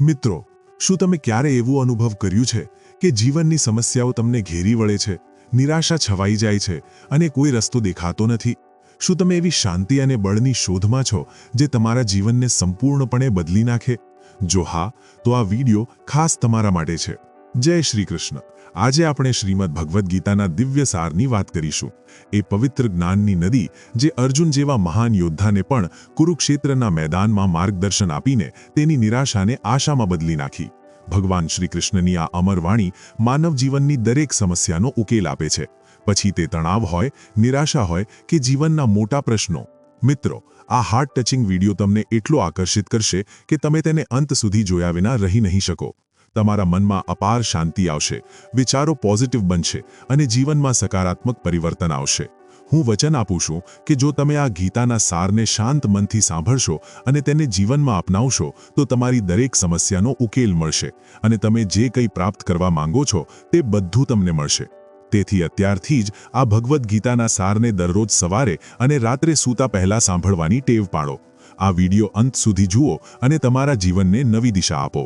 મિત્રો, શું તમે ક્યારે એવું અનુભવ કર્યું છે કે જીવનની સમસ્યાઓ તમને ઘેરી વળે છે, નિરાશા છવાઈ જાય છે અને કોઈ રસ્તો દેખાતો નથી? શું તમે એવી શાંતિ અને બળની શોધમાં છો જે તમારા જીવનને સંપૂર્ણપણે બદલી નાખે? જો હા, તો આ વિડિયો ખાસ તમારા માટે છે. જય શ્રી કૃષ્ણ. આજે આપણે શ્રીમદ ભગવદ્ ગીતાના દિવ્ય સારની વાત કરીશું. એ પવિત્ર જ્ઞાનની નદી જે અર્જુન જેવા મહાન યોદ્ધાને પણ કુરુક્ષેત્રના મેદાનમાં માર્ગદર્શન આપીને તેની નિરાશાને આશામાં બદલી નાખી. ભગવાન શ્રી કૃષ્ણની આ અમર વાણી માનવ જીવનની દરેક સમસ્યાનો ઉકેલ આપે છે, પછી તે તણાવ હોય, નિરાશા હોય કે જીવનના મોટા પ્રશ્નો. મિત્રો, આ હાર્ટ ટચિંગ વિડિયો તમને એટલો આકર્ષિત કરશે કે તમે તેને અંત સુધી જોયા વિના રહી નહીં શકો. તમારા મનમાં અપાર શાંતિ આવશે, વિચારો પોઝિટિવ બનશે અને જીવનમાં સકારાત્મક પરિવર્તન આવશે. હું વચન આપું છું કે જો તમે આ ગીતાના સારને શાંત મનથી સાંભળશો અને તેને જીવનમાં અપનાવશો તો તમારી દરેક સમસ્યાનો ઉકેલ મળશે અને તમે જે કંઈ પ્રાપ્ત કરવા માંગો છો તે બધું તમને મળશે. તેથી અત્યારથી જ આ ભગવદ્ ગીતાના સારને દરરોજ સવારે અને રાત્રે સૂતા પહેલા સાંભળવાની ટેવ પાડો. આ વિડિયો અંત સુધી જુઓ અને તમારા જીવનને નવી દિશા આપો.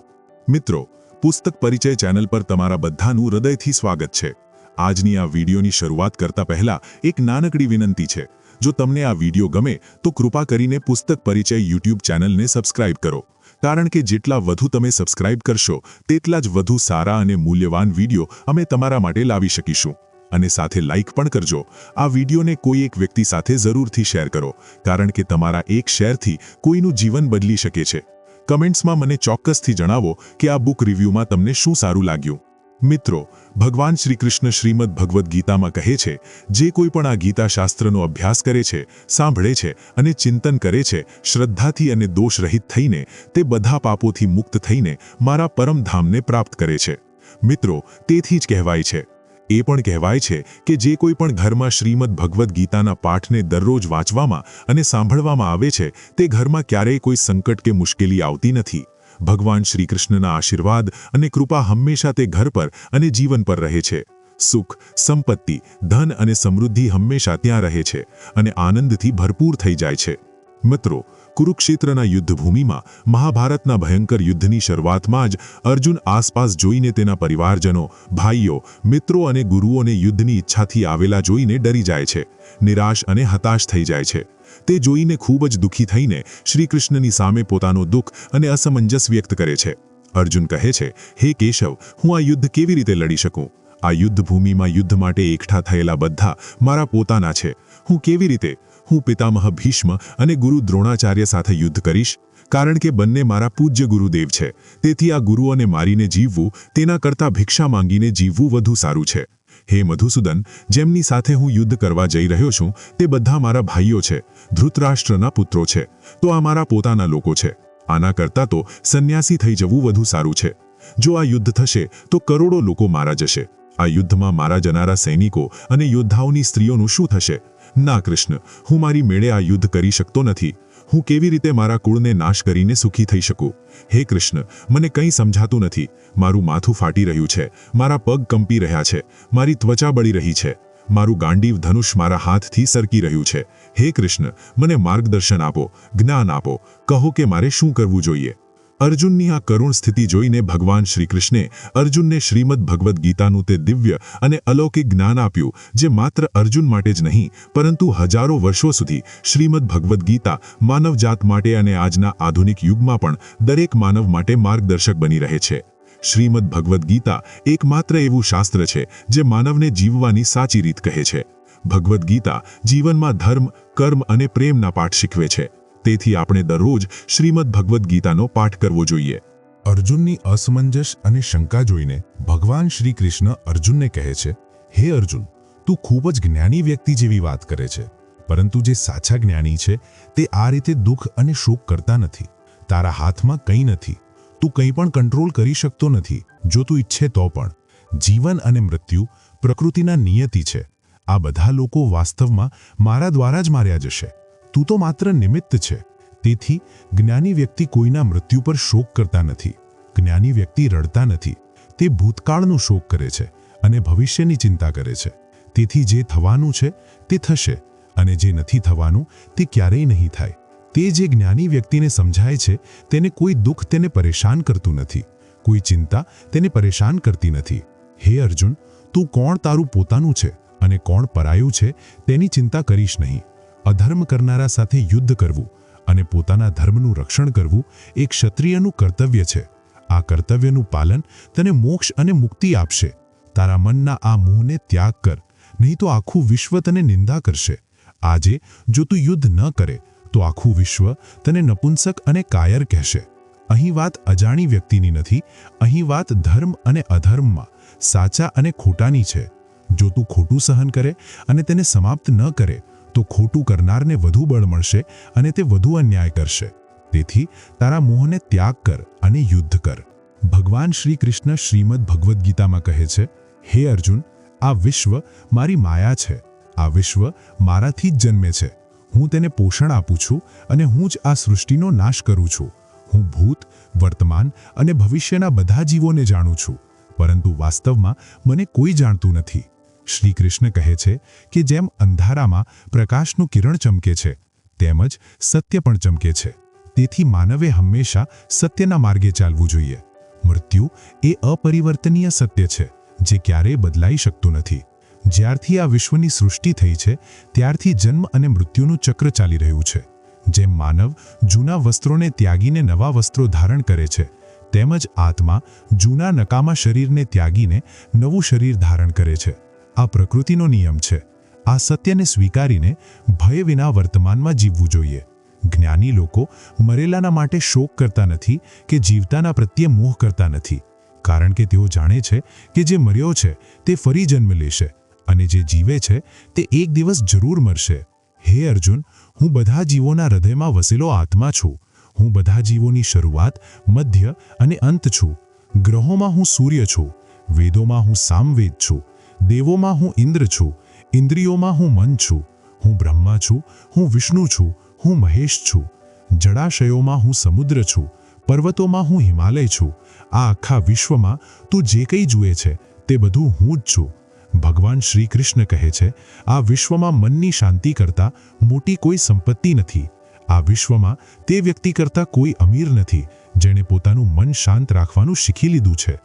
મિત્રો, પુસ્તક પરિચય ચેનલ પર તમારા બધાનું હૃદયથી સ્વાગત છે. આજની આ વિડિયોની શરૂઆત કરતા પહેલા એક નાનકડી વિનંતી છે. જો તમને આ વિડિયો ગમે તો કૃપા કરીને પુસ્તક પરિચય YouTube ચેનલને સબસ્ક્રાઇબ કરો, કારણ કે જેટલા વધુ તમે સબસ્ક્રાઇબ કરશો તેટલા જ વધુ સારા અને મૂલ્યવાન વિડિયો અમે તમારા માટે લાવી શકીશું. અને સાથે લાઇક પણ કરજો. આ વિડિયોને કોઈ એક વ્યક્તિ સાથે જરૂરથી શેર કરો, કારણ કે તમારા એક શેરથી કોઈનું જીવન બદલી શકે છે. કમેન્ટ્સમાં મને ચોક્કસથી જણાવો કે આ બુક રિવ્યૂમાં તમને શું સારું લાગ્યું. મિત્રો, ભગવાન શ્રી કૃષ્ણ શ્રીમદ ભગવદ્ ગીતામાં કહે છે, જે કોઈ પણ આ ગીતા શાસ્ત્રનો અભ્યાસ કરે છે, સાંભળે છે અને ચિંતન કરે છે, શ્રદ્ધાથી અને દોષરહિત થઈને, તે બધા પાપોથી મુક્ત થઈને મારા પરમધામને પ્રાપ્ત કરે છે. મિત્રો, તેથી જ કહેવાય છે, એ પણ કહેવાય છે કે જે કોઈ પણ ઘરમાં શ્રીમદ ભગવદ્ ગીતાના પાઠને દરરોજ વાંચવામાં અને સાંભળવામાં આવે છે તે ઘરમાં ક્યારેય કોઈ સંકટ કે મુશ્કેલી આવતી નથી. ભગવાન શ્રી કૃષ્ણના આશીર્વાદ અને કૃપા હંમેશા તે ઘર પર અને જીવન પર રહે છે. સુખ, સંપત્તિ, ધન અને સમૃદ્ધિ હંમેશા ત્યાં રહે છે અને આનંદથી ભરપૂર થઈ જાય છે. મિત્રો, કુરુક્ષેત્રના યુદ્ધભૂમિમાં મહાભારતના ભયંકર યુદ્ધની શરૂઆતમાં જ અર્જુન આસપાસ જોઈને તેના પરિવારજનો, ભાઈઓ, મિત્રો અને ગુરુઓને યુદ્ધની ઈચ્છાથી આવેલા જોઈને ડરી જાય છે, નિરાશ અને હતાશ થઈ જાય છે. તે જોઈને ખૂબ જ દુઃખી થઈને શ્રી કૃષ્ણની સામે પોતાનો દુઃખ અને અસમંજસ વ્યક્ત કરે છે. અર્જુન કહે છે, હે કેશવ, હું આ યુદ્ધ કેવી રીતે લડી શકું? આ યુદ્ધભૂમિમાં યુદ્ધ માટે એકઠા થયેલા બધા મારા પોતાના છે. હું કેવી રીતે? હું પિતામહ ભીષ્મ અને ગુરુ દ્રોણાચાર્ય સાથે યુદ્ધ કરીશ, કારણ કે બંને મારા પૂજ્ય ગુરુદેવ છે. તેથી આ ગુરુઓને મારીને જીવવું તેના કરતાં ભિક્ષા માંગીને જીવવું વધુ સારું છે. હે મધુસૂદન, જેમની સાથે હું યુદ્ધ કરવા જઈ રહ્યો છું તે બધા મારા ભાઈઓ છે, ધૃતરાષ્ટ્રના પુત્રો છે. તો આ મારા પોતાના લોકો છે. આના કરતાં તો સંન્યાસી થઈ જવું વધુ સારું છે. જો આ યુદ્ધ થશે તો કરોડો લોકો મારા જશે. આ યુદ્ધમાં મારા જનારા સૈનિકો અને યોદ્ધાઓની સ્ત્રીઓનું શું થશે? ના કૃષ્ણ, હું મારી મેળે આ યુદ્ધ કરી શકતો નથી. હું કેવી રીતે મારા કુળને નાશ કરીને સુખી થઈ શકું? હે કૃષ્ણ, મને કંઈ સમજાતું નથી. મારું માથું ફાટી રહ્યું છે, મારા પગ કંપી રહ્યા છે, મારી ત્વચા બળી રહી છે, મારું ગાંડીવ ધનુષ મારા હાથથી સરકી રહ્યું છે. હે કૃષ્ણ, મને માર્ગદર્શન આપો, જ્ઞાન આપો, કહો કે મારે શું કરવું જોઈએ. અર્જુનની આ કરુણ સ્થિતિ જોઈને ભગવાન શ્રી કૃષ્ણે અર્જુનને શ્રીમદ ભગવદ્ ગીતાનું તે દિવ્ય અને અલૌકિક જ્ઞાન આપ્યું, જે માત્ર અર્જુન માટે જ નહીં પરંતુ હજારો વર્ષો સુધી શ્રીમદ ભગવદ્ ગીતા માનવજાત માટે અને આજના આધુનિક યુગમાં પણ દરેક માનવ માટે માર્ગદર્શક બની રહે છે. શ્રીમદ ભગવદ્ ગીતા એકમાત્ર એવું શાસ્ત્ર છે જે માનવને જીવવાની સાચી રીત કહે છે. ભગવદ્ ગીતા જીવનમાં ધર્મ, કર્મ અને પ્રેમના પાઠ શીખવે છે. તેથી આપણે દરરોજ શ્રીમદ ભગવદ્ ગીતાનો પાઠ કરવો જોઈએ. અર્જુનની અસમંજસ અને શંકા જોઈને ભગવાન શ્રી કૃષ્ણ અર્જુનને કહે છે, હે અર્જુન, તું ખૂબ જ જ્ઞાની વ્યક્તિ જેવી વાત કરે છે, પરંતુ જે સાચા જ્ઞાની છે તે આ રીતે દુઃખ અને શોક કરતા નથી. તારા હાથમાં કંઈ નથી. તું કંઈ પણ કંટ્રોલ કરી શકતો નથી, જો તું ઈચ્છે તો પણ. જીવન અને મૃત્યુ પ્રકૃતિના નિયતિ છે. આ બધા લોકો વાસ્તવમાં મારા દ્વારા જ માર્યા જશે. તું તો માત્ર નિમિત્ત છે. તેથી જ્ઞાની વ્યક્તિ કોઈના મૃત્યુ પર શોક કરતા નથી. જ્ઞાની વ્યક્તિ રડતા નથી. તે ભૂતકાળનો શોક કરે છે અને ભવિષ્યની ચિંતા કરે છે. તેથી જે થવાનું છે તે થશે અને જે નથી થવાનું તે ક્યારેય નહીં થાય. તે જે જ્ઞાની વ્યક્તિને સમજાય છે તેને કોઈ દુઃખ તેને પરેશાન કરતું નથી, કોઈ ચિંતા તેને પરેશાન કરતી નથી. હે અર્જુન, તું કોણ તારું પોતાનું છે અને કોણ પરાયું છે તેની ચિંતા કરીશ નહીં. અધર્મ કરનારા સાથે યુદ્ધ કરવું અને પોતાના ધર્મનું રક્ષણ કરવું એક ક્ષત્રિયનું કર્તવ્ય છે. આ કર્તવ્યનું પાલન તને મોક્ષ અને મુક્તિ આપશે. તારા મનના આ મોહને ત્યાગ કર, નહીં તો આખું વિશ્વ તને નિંદા કરશે. આજે જો તું યુદ્ધ ન કરે તો આખું વિશ્વ તને નપુંસક અને કાયર કહેશે. અહીં વાત અજાણી વ્યક્તિની નથી, અહીં વાત ધર્મ અને અધર્મમાં, સાચા અને ખોટાની છે. જો તું ખોટું સહન કરે અને તેને સમાપ્ત ન કરે તો ખોટું કરનારને વધુ બળ મળશે અને તે વધુ અન્યાય કરશે. તેથી તારા મોહને ત્યાગ કર અને યુદ્ધ કર. ભગવાન શ્રી કૃષ્ણ શ્રીમદ ભગવદ્ ગીતામાં કહે છે, હે અર્જુન, આ વિશ્વ મારી માયા છે. આ વિશ્વ મારાથી જ જન્મે છે. હું તેને પોષણ આપું છું અને હું જ આ સૃષ્ટિનો નાશ કરું છું. હું ભૂત, વર્તમાન અને ભવિષ્યના બધા જીવોને જાણું છું, પરંતુ વાસ્તવમાં મને કોઈ જાણતું નથી. શ્રી કૃષ્ણ કહે છે કે જેમ અંધારામાં પ્રકાશનું કિરણ ચમકે છે તેમ જ સત્ય પણ ચમકે છે. તેથી માનવે હંમેશા સત્યના માર્ગે ચાલવું જોઈએ. મૃત્યુ એ અપરિવર્તનીય સત્ય છે જે ક્યારેય બદલાઈ શકતું નથી. જ્યારથી આ વિશ્વની સૃષ્ટિ થઈ છે ત્યારથી જન્મ અને મૃત્યુનું ચક્ર ચાલી રહ્યું છે. જેમ માનવ જૂના વસ્ત્રોને ત્યાગીને નવા વસ્ત્રો ધારણ કરે છે તેમજ આત્મા જૂના નકામા શરીરને ત્યાગીને નવું શરીર ધારણ કરે છે. આ પ્રકૃતિનો નિયમ છે. આ સત્યને સ્વીકારીને ભય વિના વર્તમાનમાં જીવવું જોઈએ. જ્ઞાની લોકો મરેલાના માટે શોક કરતા નથી કે જીવતાના પ્રત્યે મોહ કરતા નથી, કારણ કે તેઓ જાણે છે કે જે મર્યો છે તે ફરી જન્મ લેશે અને જે જીવે છે તે એક દિવસ જરૂર મરશે. હે અર્જુન, હું બધા જીવોના હૃદયમાં વસેલો આત્મા છું. હું બધા જીવોની શરૂઆત, મધ્ય અને અંત છું. ગ્રહોમાં હું સૂર્ય છું, વેદોમાં હું સામવેદ છું, દેવોમાં હું ઇન્દ્ર છું, ઇન્દ્રિયોમાં હું મન છું, હું બ્રહ્મા છું, હું વિષ્ણુ છું, હું મહેશ છું. જળાશયોમાં હું સમુદ્ર છું, પર્વતોમાં હું હિમાલય છું. આ આખા વિશ્વમાં તું જે કંઈ જુએ છે તે બધું હું જ છું. ભગવાન શ્રી કૃષ્ણ કહે છે, આ વિશ્વમાં મનની શાંતિ કરતાં મોટી કોઈ સંપત્તિ નથી. આ વિશ્વમાં તે વ્યક્તિ કરતાં કોઈ અમીર નથી જેણે પોતાનું મન શાંત રાખવાનું શીખી લીધું છે.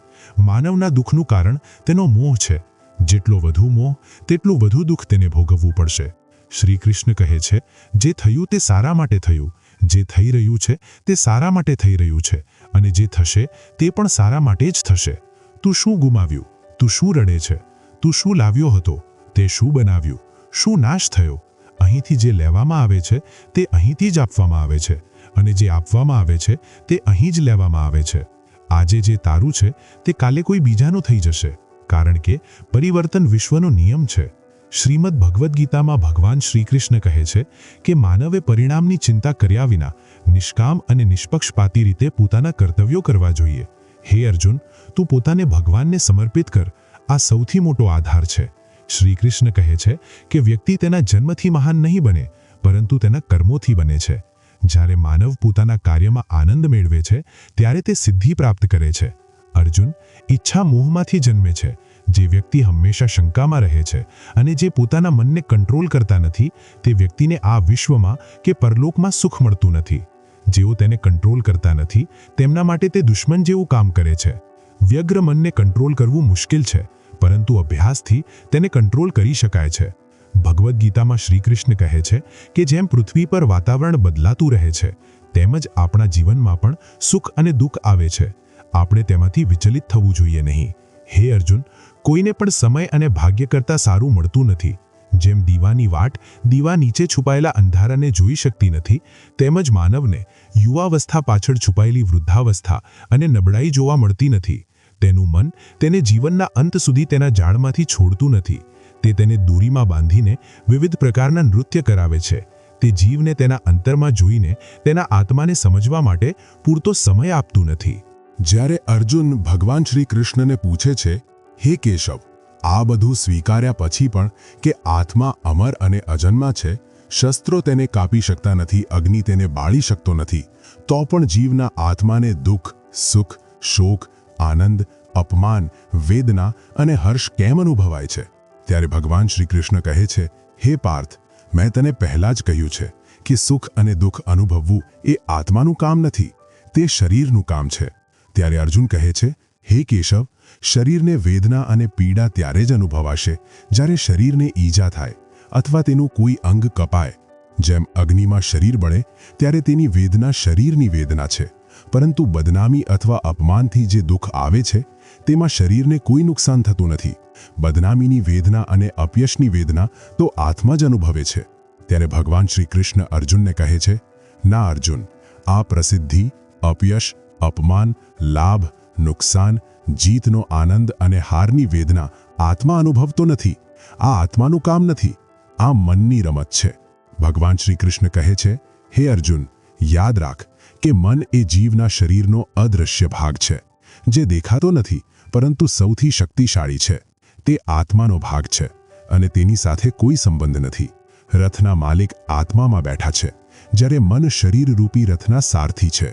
માનવના દુઃખનું કારણ તેનો મોહ છે. જેટલો વધુ મોહ તેટલું વધુ દુઃખ તેને ભોગવવું પડશે. શ્રી કૃષ્ણ કહે છે, જે થયું તે સારા માટે થયું, જે થઈ રહ્યું છે તે સારા માટે થઈ રહ્યું છે અને જે થશે તે પણ સારા માટે જ થશે. તું શું ગુમાવ્યું? તું શું રડે છે? તું શું લાવ્યો હતો? તે શું બનાવ્યું? શું નાશ થયો? અહીંથી જે લેવામાં આવે છે તે અહીંથી જ આપવામાં આવે છે અને જે આપવામાં આવે છે તે અહીં જ લેવામાં આવે છે. આજે જે તારું છે તે કાલે કોઈ બીજાનું થઈ જશે, કારણ કે પરિવર્તન વિશ્વનો નિયમ છે. શ્રીમદ ભગવદ્ ગીતામાં ભગવાન શ્રી કૃષ્ણ કહે છે કે માનવે પરિણામની ચિંતા કર્યા વિના નિષ્કામ અને નિષ્પક્ષપાતી રીતે પોતાના કર્તવ્યો કરવા જોઈએ. હે અર્જુન, તું પોતાને ભગવાનને સમર્પિત કર. આ સૌથી મોટો આધાર છે. શ્રી કૃષ્ણ કહે છે કે વ્યક્તિ તેના જન્મથી મહાન નહીં બને, પરંતુ તેના કર્મોથી બને છે. જ્યારે માનવ પોતાના કાર્યમાં આનંદ મેળવે છે ત્યારે તે સિદ્ધિ પ્રાપ્ત કરે છે. અર્જુન, ઈચ્છા મોહમાંથી જન્મે છે. જે વ્યક્તિ હંમેશા શંકામાં રહે છે અને જે પોતાના મનને કંટ્રોલ કરતા નથી તે વ્યક્તિને આ વિશ્વમાં કે પરલોકમાં સુખ મળતું નથી. જેઓ તેને કંટ્રોલ કરતા નથી તેમના માટે તે દુશ્મન જેવું કામ કરે છે. વ્યગ્ર મનને કંટ્રોલ કરવું મુશ્કેલ છે, પરંતુ અભ્યાસથી તેને કંટ્રોલ કરી શકાય છે. ભગવદ્ ગીતામાં શ્રી કૃષ્ણ કહે છે કે જેમ પૃથ્વી પર વાતાવરણ બદલાતું રહે છે તેમજ આપણા જીવનમાં પણ સુખ અને દુઃખ આવે છે. આપણે તેમાંથી વિચલિત થવું જોઈએ નહીં. હે અર્જુન, કોઈને પણ સમય અને ભાગ્ય કરતાં સારું મળતું નથી. જેમ દીવાની વાટ દીવા નીચે છુપાયેલા અંધારાને જોઈ શકતી નથી, તેમજ માનવને યુવાવસ્થા પાછળ છુપાયેલી વૃદ્ધાવસ્થા અને નબળાઈ જોવા મળતી નથી. તેનું મન તેને જીવનના અંત સુધી તેના જાળમાંથી છોડતું નથી. તે તેને દોરીમાં બાંધીને વિવિધ પ્રકારના નૃત્ય કરાવે છે. તે જીવને તેના અંતરમાં જોઈને તેના આત્માને સમજવા માટે પૂરતો સમય આપતું નથી. જ્યારે અર્જુન ભગવાન શ્રી કૃષ્ણને પૂછે છે, હે કેશવ, આ બધું સ્વીકાર્યા પછી પણ કે આત્મા અમર અને અજન્મા છે, શસ્ત્રો તેને કાપી શકતા નથી, અગ્નિ તેને બાળી શકતો નથી, તો પણ જીવના આત્માને દુઃખ, સુખ, શોક, આનંદ, અપમાન, વેદના અને હર્ષ કેમ અનુભવાય છે? ત્યારે ભગવાન શ્રી કૃષ્ણ કહે છે, હે પાર્થ, મેં તને પહેલા જ કહ્યું છે કે સુખ અને દુઃખ અનુભવવું એ આત્માનું કામ નથી, તે શરીરનું કામ છે. ત્યારે અર્જુન કહે છે, હે કેશવ, શરીરને વેદના અને પીડા ત્યારે જ અનુભવાશે જ્યારે શરીરને ઈજા થાય અથવા તેનું કોઈ અંગ કપાય. જેમ અગ્નિમાં શરીર બળે ત્યારે તેની વેદના શરીરની વેદના છે, પરંતુ બદનામી અથવા અપમાનથી જે દુઃખ આવે છે તેમાં શરીરને કોઈ નુકસાન થતું નથી. બદનામીની વેદના અને અપયશની વેદના તો આત્મા જ અનુભવે છે. ત્યારે ભગવાન શ્રી કૃષ્ણ અર્જુનને કહે છે, ના અર્જુન, આ પ્રસિદ્ધિ, અપયશ, અપમાન, લાભ, નુકસાન, જીતનો આનંદ અને હારની વેદના આત્મા અનુભવતો નથી. આ આત્માનું કામ નથી, આ મનની રમત છે. ભગવાન શ્રી કૃષ્ણ કહે છે, હે અર્જુન, યાદ રાખ કે મન એ જીવના શરીરનો અદૃશ્ય ભાગ છે, જે દેખાતો નથી પરંતુ સૌથી શક્તિશાળી છે. તે આત્માનો ભાગ છે અને તેની સાથે કોઈ સંબંધ નથી. રથના માલિક આત્મામાં બેઠા છે, જ્યારે મન શરીર રૂપી રથના સારથી છે.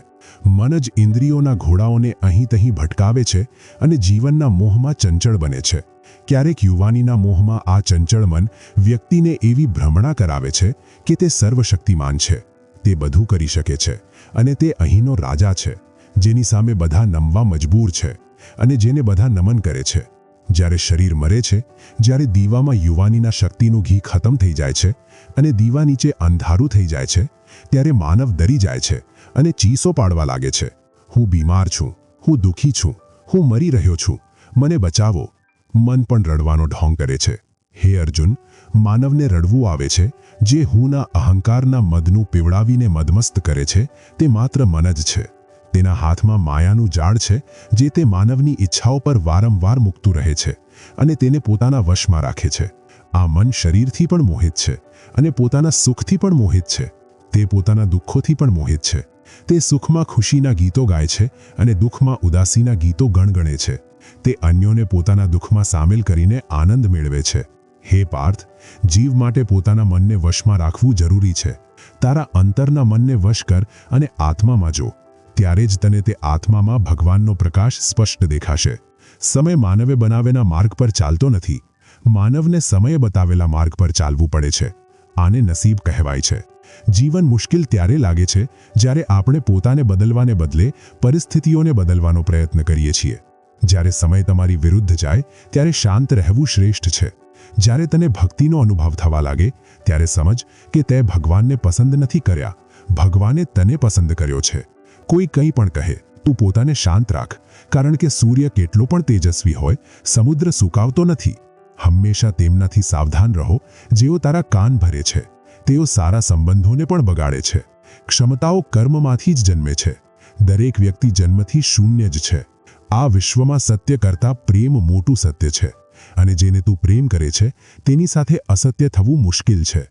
મન જ ઇન્દ્રિયોના ઘોડાઓને અહીં તહીં ભટકાવે છે અને જીવનના મોહમાં ચંચળ બને છે. ક્યારેક યુવાનીના મોહમાં આ ચંચળ મન વ્યક્તિને એવી ભ્રમણા કરાવે છે કે તે સર્વશક્તિમાન છે, તે બધું કરી શકે છે અને તે અહીંનો રાજા છે, જેની સામે બધા નમવા મજબૂર છે અને જેને બધા નમન કરે છે. જ્યારે શરીર મરે છે, જ્યારે દીવામાં યુવાનીના શક્તિનું ઘી ખતમ થઈ જાય છે અને દીવા નીચે અંધારું થઈ જાય છે, ત્યારે માનવ ડરી જાય છે અને ચીસો પાડવા લાગે છે, હું બીમાર છું, હું દુઃખી છું, હું મરી રહ્યો છું, મને બચાવો. મન પણ રડવાનો ઢોંગ કરે છે. હે અર્જુન, માનવને રડવું આવે છે જે હુંના અહંકારના મદનું પીવડાવીને મદમસ્ત કરે છે તે માત્ર મન જ છે. તેના હાથમાં માયાનું જાળ છે જે તે માનવની ઈચ્છાઓ પર વારંવાર મૂકતું રહે છે અને તેને પોતાના વશમાં રાખે છે. આ મન શરીરથી પણ મોહિત છે અને પોતાના સુખથી પણ મોહિત છે. તે પોતાના દુઃખોથી પણ મોહિત છે. તે સુખમાં ખુશીના ગીતો ગાય છે અને દુઃખમાં ઉદાસીના ગીતો ગણગણે છે. તે અન્યોને પોતાના દુઃખમાં સામેલ કરીને આનંદ મેળવે છે. હે પાર્થ, જીવ માટે પોતાના મનને વશમાં રાખવું જરૂરી છે. તારા અંતરના મનને વશ કર અને આત્મામાં જો, ત્યારે જ તને તે આત્મામાં ભગવાનનો પ્રકાશ સ્પષ્ટ દેખાશે. સમય માનવે બનાવેલા માર્ગ પર ચાલતો નથી, માનવને સમયે બતાવેલા માર્ગ પર ચાલવું પડે છે. આને નસીબ કહેવાય છે. જીવન મુશ્કેલ ત્યારે લાગે છે જ્યારે આપણે પોતાને બદલવાને બદલે પરિસ્થિતિઓને બદલવાનો પ્રયત્ન કરીએ છીએ. જ્યારે સમય તમારી વિરુદ્ધ જાય ત્યારે શાંત રહેવું શ્રેષ્ઠ છે. જ્યારે તને ભક્તિનો અનુભવ થવા લાગે ત્યારે સમજ કે તે ભગવાનને પસંદ નથી કર્યા, ભગવાને તને પસંદ કર્યો છે. કોઈ કંઈ પણ કહે, તું પોતાને શાંત રાખ, કારણ કે સૂર્ય કેટલો પણ તેજસ્વી હોય, સમુદ્ર સુકાવતો નથી. હંમેશા તેમનાથી સાવધાન રહો જેઓ તારા કાન ભરે છે. તેઓ સારા સંબંધોને પણ બગાડે છે. ક્ષમતાઓ કર્મમાંથી જ જન્મે છે. દરેક વ્યક્તિ જન્મથી શૂન્ય જ છે. આ વિશ્વમાં સત્ય કરતાં પ્રેમ મોટું સત્ય છે અને જેને તું પ્રેમ કરે છે તેની સાથે અસત્ય થવું મુશ્કેલ છે.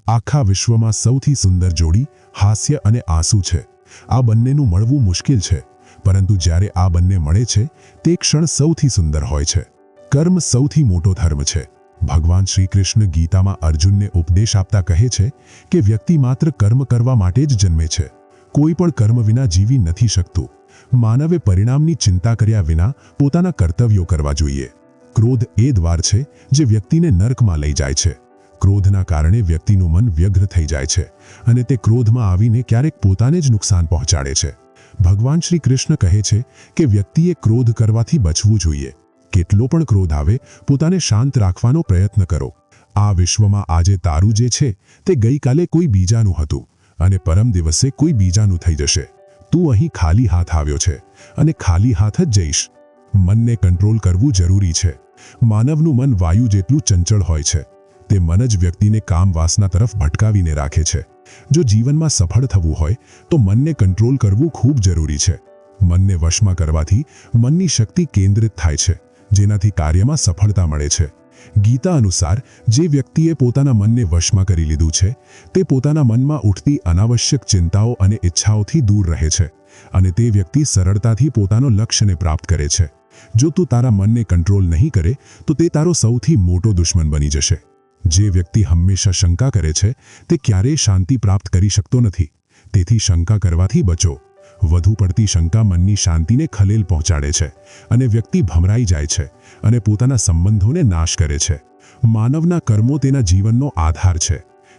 આખા વિશ્વમાં સૌથી સુંદર જોડી હાસ્ય અને આંસુ છે. આ બંનેનું મળવું મુશ્કેલ છે, પરંતુ જ્યારે આ બંને મળે છે તે ક્ષણ સૌથી સુંદર હોય છે. કર્મ સૌથી મોટો ધર્મ છે. ભગવાન શ્રી કૃષ્ણ ગીતામાં અર્જુનને ઉપદેશ આપતા કહે છે કે વ્યક્તિ માત્ર કર્મ કરવા માટે જ જન્મે છે. કોઈ પણ કર્મ વિના જીવી નથી શકતું. માનવે પરિણામની ચિંતા કર્યા વિના પોતાના કર્તવ્યો કરવા જોઈએ. ક્રોધ એ દ્વાર છે જે વ્યક્તિને નર્કમાં લઈ જાય છે. ક્રોધના કારણે વ્યક્તિનું મન વ્યગ્ર થઈ જાય છે અને તે ક્રોધમાં આવીને ક્યારેક પોતાને જ નુકસાન પહોંચાડે છે. ભગવાન શ્રી કૃષ્ણ કહે છે કે વ્યક્તિએ ક્રોધ કરવાથી બચવું જોઈએ. કેટલો પણ ક્રોધ આવે, પોતાને શાંત રાખવાનો પ્રયત્ન કરો. આ વિશ્વમાં આજે તારું જે છે તે ગઈકાલે કોઈ બીજાનું હતું અને પરમ દિવસે કોઈ બીજાનું થઈ જશે. તું અહીં ખાલી હાથ આવ્યો છે અને ખાલી હાથ જ જઈશ. મનને કંટ્રોલ કરવું જરૂરી છે. માનવનું મન વાયુ જેટલું ચંચળ હોય છે. તે મન જ વ્યક્તિને કામ વાસના તરફ ભટકાવીને રાખે છે. જો જીવનમાં સફળ થવું હોય તો મનને કંટ્રોલ કરવું ખૂબ જરૂરી છે. મનને વશમાં કરવાથી મનની શક્તિ કેન્દ્રિત થાય છે, જેનાથી કાર્યમાં સફળતા મળે છે. ગીતા અનુસાર જે વ્યક્તિએ પોતાના મનને વશમાં કરી લીધું છે તે પોતાના મનમાં ઉઠતી અનાવશ્યક ચિંતાઓ અને ઈચ્છાઓથી દૂર રહે છે અને તે વ્યક્તિ સરળતાથી પોતાનો લક્ષ્યને પ્રાપ્ત કરે છે. જો તું તારા મનને કંટ્રોલ નહીં કરે તો તે તારો સૌથી મોટો દુશ્મન બની જશે. જે વ્યક્તિ હંમેશા શંકા કરે છે તે ક્યારેય શાંતિ પ્રાપ્ત કરી શકતો નથી. તેથી શંકા કરવાથી બચો. વધુ પડતી શંકા મનની શાંતિને ખલેલ પહોંચાડે છે અને વ્યક્તિ ભમરાઈ જાય છે અને પોતાના સંબંધોને નાશ કરે છે. માનવના કર્મો તેના જીવનનો આધાર છે.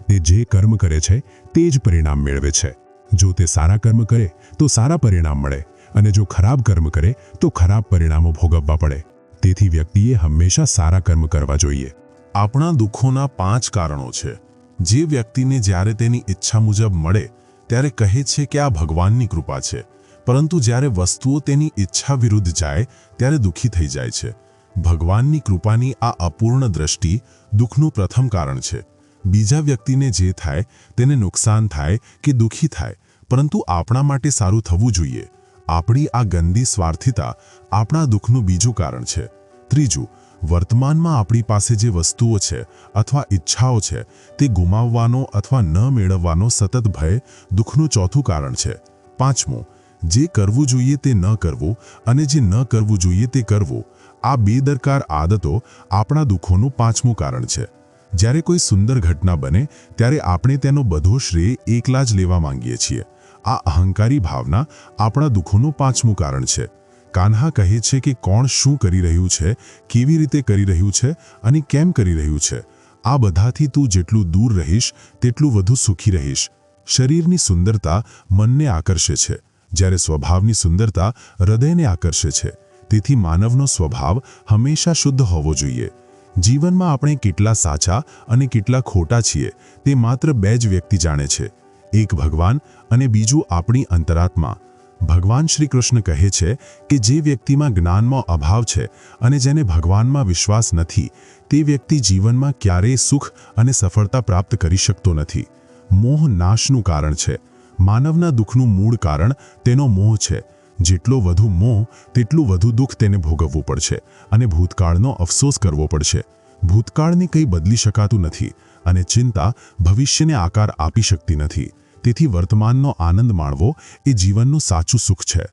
તે જે કર્મ કરે છે તે જ પરિણામ મેળવે છે. જો તે સારા કર્મ કરે તો સારા પરિણામ મળે, અને જો ખરાબ કર્મ કરે તો ખરાબ પરિણામો ભોગવવા પડે. તેથી વ્યક્તિએ હંમેશા સારા કર્મ કરવા જોઈએ. આપણા દુઃખોના 5 કારણો છે. જે વ્યક્તિને જ્યારે તેની ઈચ્છા મુજબ મળે ત્યારે કહે છે કે આ ભગવાનની કૃપા છે, પરંતુ જ્યારે વસ્તુઓ તેની ઈચ્છા વિરુદ્ધ જાય ત્યારે દુઃખી થઈ જાય છે. ભગવાનની કૃપાની આ અપૂર્ણ દ્રષ્ટિ દુઃખનું પ્રથમ કારણ છે. બીજા વ્યક્તિને જે થાય તેને નુકસાન થાય કે દુઃખી થાય, પરંતુ આપણા માટે સારું થવું જોઈએ. આપણી આ ગંદી સ્વાર્થિતા આપણા દુઃખનું બીજું કારણ છે. ત્રીજું, વર્તમાનમાં આપણી પાસે જે વસ્તુઓ છે અથવા ઈચ્છાઓ છે તે ગુમાવવાનો અથવા ન મેળવવાનો સતત ભય દુઃખનું ચોથું કારણ છે. પાંચમું, જે કરવું જોઈએ તે ન કરવું અને જે ન કરવું જોઈએ તે કરવું. આ બેદરકાર આદતો આપણા દુઃખોનું પાંચમું કારણ છે. જ્યારે કોઈ સુંદર ઘટના બને ત્યારે આપણે તેનો બધો શ્રેય એકલા જ લેવા માંગીએ છીએ. આ અહંકારી ભાવના આપણા દુઃખોનું પાંચમું કારણ છે. કાન્હા કહે છે કે કોણ શું કરી રહ્યું છે, કેવી રીતે કરી રહ્યું છે અને કેમ કરી રહ્યું છે, આ બધાથી તું જેટલું દૂર રહીશ તેટલું વધુ સુખી રહીશ. શરીરની સુંદરતા મનને આકર્ષે છે, જ્યારે સ્વભાવની સુંદરતા હૃદયને આકર્ષે છે. તેથી માનવનો સ્વભાવ હંમેશા શુદ્ધ હોવો જોઈએ. જીવનમાં આપણે કેટલા સાચા અને કેટલા ખોટા છીએ તે માત્ર 2 જ વ્યક્તિ જાણે છે, એક ભગવાન અને બીજું આપણી અંતરાત્મા. ભગવાન શ્રી કૃષ્ણ કહે છે કે જે વ્યક્તિમાં જ્ઞાનમાં અભાવ છે અને જેને ભગવાનમાં વિશ્વાસ નથી તે વ્યક્તિ જીવનમાં ક્યારેય સુખ અને સફળતા પ્રાપ્ત કરી શકતો નથી. મોહ નાશનું કારણ છે. માનવના દુઃખનું મૂળ કારણ તેનો મોહ છે. જેટલો વધુ મોહ તેટલું વધુ દુઃખ તેને ભોગવવું પડશે અને ભૂતકાળનો અફસોસ કરવો પડશે. ભૂતકાળને કંઈ બદલી શકાતું નથી અને ચિંતા ભવિષ્યને આકાર આપી શકતી નથી. તેથી વર્તમાનનો આનંદ માણવો એ જીવનનું સાચું સુખ છે.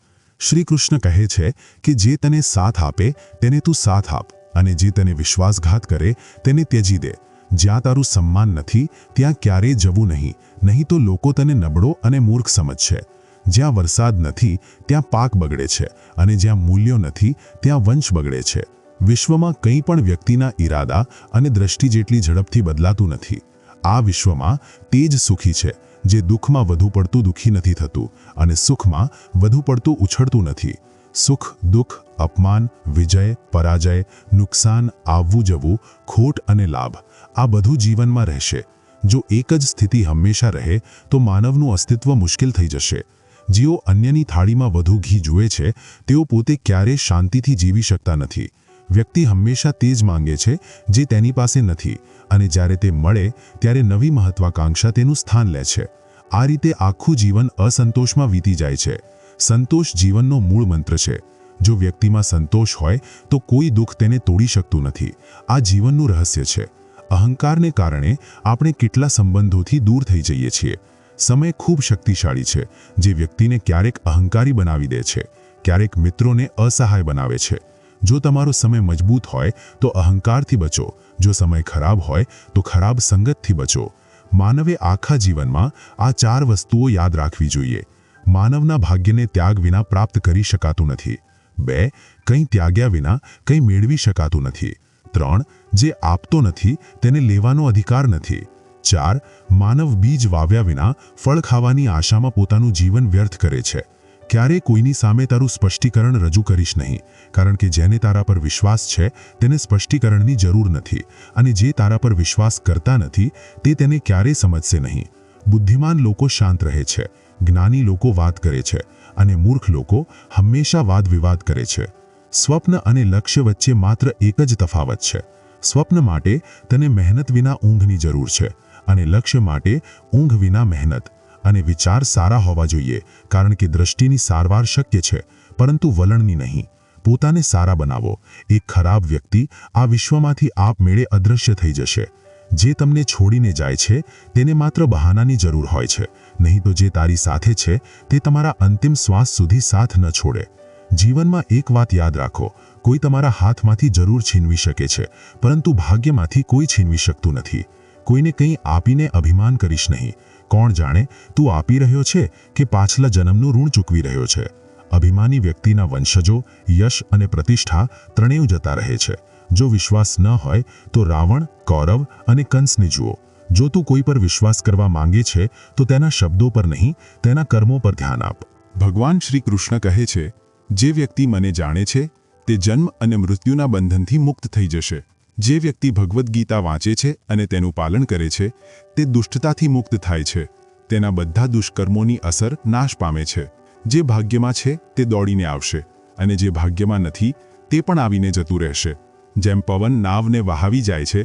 શ્રી કૃષ્ણ કહે છે કે જે તને સાથ આપે તેને તું સાથ આપ, અને જે તને વિશ્વાસઘાત કરે તેને ત્યજી દે. જ્યાં તારું સન્માન નથી ત્યાં ક્યારેય જવું નહીં, નહીં તો લોકો તને નબળો અને મૂર્ખ સમજશે. જ્યાં વરસાદ નથી ત્યાં પાક બગડે છે, અને જ્યાં મૂલ્યો નથી ત્યાં વંશ બગડે છે. વિશ્વમાં કંઈ પણ વ્યક્તિના ઈરાદા અને દ્રષ્ટિ જેટલી ઝડપથી બદલાતું નથી. આ વિશ્વમાં તે જ સુખી છે જે દુઃખમાં વધુ પડતું દુઃખી નથી થતું અને સુખમાં વધુ પડતું ઉછળતું નથી. સુખ, દુઃખ, અપમાન, વિજય, પરાજય, નુકસાન, આવવું જવું, ખોટ અને લાભ, આ બધું જીવનમાં રહેશે. જો એક જ સ્થિતિ હંમેશા રહે તો માનવનું અસ્તિત્વ મુશ્કેલ થઈ જશે. જેઓ અન્યની થાળીમાં વધુ ઘી જુએ છે તેઓ પોતે ક્યારેય શાંતિથી જીવી શકતા નથી. વ્યક્તિ હંમેશા તે જ માંગે છે જે તેની પાસે નથી, અને જ્યારે તે મળે ત્યારે નવી મહત્વાકાંક્ષા તેનું સ્થાન લે છે. આ રીતે આખું જીવન અસંતોષમાં વીતી જાય છે. સંતોષ જીવનનો મૂળ મંત્ર છે. જો વ્યક્તિમાં સંતોષ હોય તો કોઈ દુઃખ તેને તોડી શકતું નથી. આ જીવનનું રહસ્ય છે. અહંકારને કારણે આપણે કેટલા સંબંધોથી દૂર થઈ જઈએ છીએ. સમય ખૂબ શક્તિશાળી છે, જે વ્યક્તિને ક્યારેક અહંકારી બનાવી દે છે, ક્યારેક મિત્રોને અસહાય બનાવે છે. જો તમારો સમય મજબૂત હોય તો અહંકારથી બચો, જો સમય ખરાબ હોય તો ખરાબ સંગતથી બચો. માનવે આખા જીવનમાં આ 4 વસ્તુઓ યાદ રાખવી જોઈએ. માનવના ભાગ્યને ત્યાગ વિના પ્રાપ્ત કરી શકાતું નથી. 2, કંઈ ત્યાગ્યા વિના કંઈ મેળવી શકાતું નથી. 3, જે આપતો નથી તેને લેવાનો અધિકાર નથી. 4, માનવ બીજ વાવ્યા વિના ફળ ખાવાની આશામાં પોતાનું જીવન વ્યર્થ કરે છે. ક્યારેય કોઈની સામે તારું સ્પષ્ટીકરણ રજૂ કરીશ નહીં, કારણ કે જેને તારા પર વિશ્વાસ છે તેને સ્પષ્ટીકરણની જરૂર નથી, અને જે તારા પર વિશ્વાસ કરતા નથી તે તેને ક્યારેય સમજશે નહીં. બુદ્ધિમાન લોકો શાંત રહે છે, જ્ઞાની લોકો વાત કરે છે, અને મૂર્ખ લોકો હંમેશા વાદ વિવાદ કરે છે. સ્વપ્ન અને લક્ષ્ય વચ્ચે માત્ર એક જ તફાવત છે. સ્વપ્ન માટે તને મહેનત વિના ઊંઘની જરૂર છે, અને લક્ષ્ય માટે ઊંઘ વિના મહેનત. અને વિચાર સારા હોવા જોઈએ, કારણ કે દ્રષ્ટિની સારવાર શક્ય છે, પરંતુ વલણની નહીં. પોતાને સારા બનાવો. એક ખરાબ વ્યક્તિ આ વિશ્વમાંથી આપમેળે અદૃશ્ય થઈ જશે. જે તમને છોડીને જાય છે તેને માત્ર બહાનાની જરૂર હોય છે, નહીં તો જે તારી સાથે છે તે તમારા અંતિમ શ્વાસ સુધી સાથ ન છોડે. જીવનમાં એક વાત યાદ રાખો, કોઈ તમારા હાથમાંથી જરૂર છીનવી શકે છે, પરંતુ ભાગ્યમાંથી કોઈ છીનવી શકતું નથી. કોઈને કંઈ આપીને અભિમાન કરીશ નહીં. કોણ જાણે તું આપી રહ્યો છે કે પાછલા જન્મનું ઋણ ચૂકવી રહ્યો છે. અભિમાની વ્યક્તિના વંશજો, યશ અને પ્રતિષ્ઠા ત્રણેય જતા રહે છે. જો વિશ્વાસ ન હોય તો રાવણ, કૌરવ અને કંસને જુઓ. જો તું કોઈ પર વિશ્વાસ કરવા માંગે છે તો તેના શબ્દો પર નહીં, તેના કર્મો પર ધ્યાન આપ. ભગવાન શ્રી કૃષ્ણ કહે છે, જે વ્યક્તિ મને જાણે છે તે જન્મ અને મૃત્યુના બંધનથી મુક્ત થઈ જશે. જે વ્યક્તિ ભગવદ્ ગીતા વાંચે છે અને તેનું પાલન કરે છે તે દુષ્ટતાથી મુક્ત થાય છે. તેના બધા દુષ્કર્મોની અસર નાશ પામે છે. જે ભાગ્યમાં છે તે દોડીને આવશે અને જે ભાગ્યમાં નથી તે પણ આવીને જતું રહેશે. જેમ પવન નાવને વહાવી જાય છે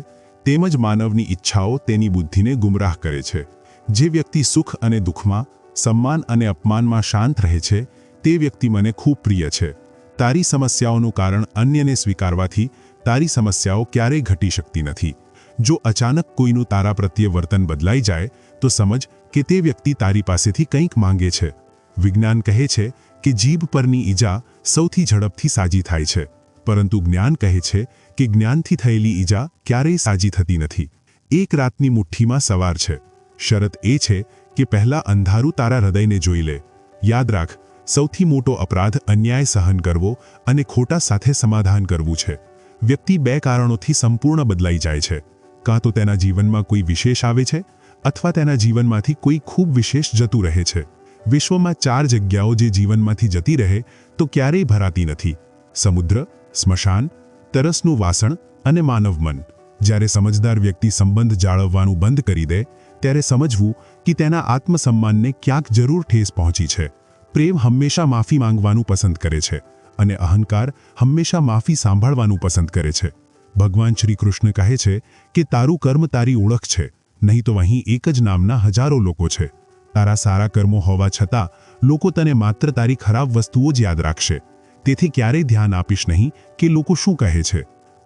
તેમ જ માનવની ઈચ્છાઓ તેની બુદ્ધિને ગુમરાહ કરે છે. જે વ્યક્તિ સુખ અને દુઃખમાં, સન્માન અને અપમાનમાં શાંત રહે છે તે વ્યક્તિ મને ખૂબ પ્રિય છે. તારી સમસ્યાઓનું કારણ અન્યને સ્વીકારવાથી તારી સમસ્યાઓ ક્યારેય ઘટી શકતી નથી. જો અચાનક કોઈનું તારા પ્રત્યે વર્તન બદલાઈ જાય તો સમજ કે તે વ્યક્તિ તારી પાસેથી કંઈક માંગે છે. વિજ્ઞાન કહે છે કે જીભ પરની ઈજા સૌથી ઝડપથી સાજી થાય છે, પરંતુ જ્ઞાન કહે છે કે જ્ઞાનથી થયેલી ઈજા ક્યારેય સાજી થતી નથી. એક રાતની મુઠ્ઠીમાં સવાર છે. શરત એ છે કે પહેલા અંધારું તારા હૃદયને જોઈ લે. યાદ રાખ, સૌથી મોટો અપરાધ અન્યાય સહન કરવો અને ખોટા સાથે સમાધાન કરવું છે. વ્યક્તિ બે કારણોથી સંપૂર્ણ બદલાઈ જાય છે. કાં તો તેના જીવનમાં કોઈ વિશેષ આવે છે અથવા તેના જીવનમાંથી કોઈ ખૂબ વિશેષ જતું રહે છે. વિશ્વમાં 4 જગ્યાઓ જે જીવનમાંથી જતી રહે તો ક્યારેય ભરાતી નથી: સમુદ્ર, સ્મશાન, તરસનું વાસણ અને માનવ મન. જ્યારે સમજદાર વ્યક્તિ સંબંધ જાળવવાનું બંધ કરી દે ત્યારે સમજવું કે તેના આત્મસન્માનને ક્યાંક જરૂર ઠેસ પહોંચી છે. પ્રેમ હંમેશા માફી માંગવાનું પસંદ કરે છે અને અહંકાર હંમેશા માફી સાંભળવાનું પસંદ કરે છે. ભગવાન શ્રી કૃષ્ણ કહે છે કે તારું કર્મ તારી ઓળખ છે, નહીં તો અહીં એક જ નામના હજારો લોકો છે. તારા સારા કર્મો હોવા છતાં લોકો તને માત્ર તારી ખરાબ વસ્તુઓ જ યાદ રાખશે. તેથી ક્યારેય ધ્યાન આપીશ નહીં કે લોકો શું કહે છે.